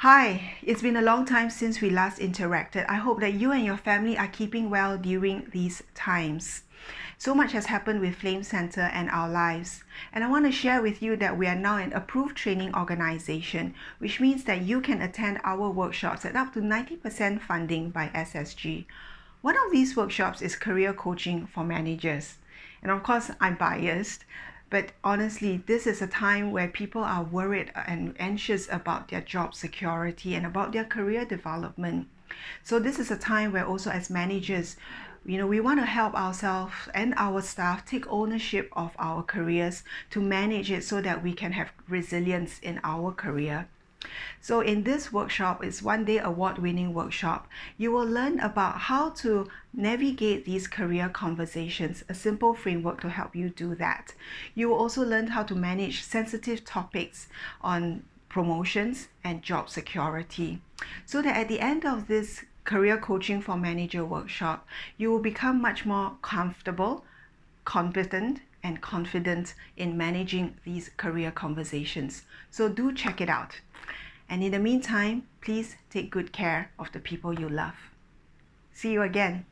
Hi, it's been a long time since we last interacted. I hope that you and your family are keeping well during these times. So much has happened with Flame Center and our lives. And I want to share with you that we are now an approved training organization, which means that you can attend our workshops at up to 90% funding by SSG. One of these workshops is career coaching for managers. And of course, I'm biased. But honestly, this is a time where people are worried and anxious about their job security and about their career development. So this is a time where also as managers, we want to help ourselves and our staff take ownership of our careers to manage it so that we can have resilience in our career. So in this workshop, it's one-day award-winning workshop. You will learn about how to navigate these career conversations, a simple framework to help you do that. You will also learn how to manage sensitive topics on promotions and job security, so that at the end of this career coaching for manager workshop, you will become much more comfortable, competent, and confident in managing these career conversations. So do check it out. And in the meantime, please take good care of the people you love. See you again.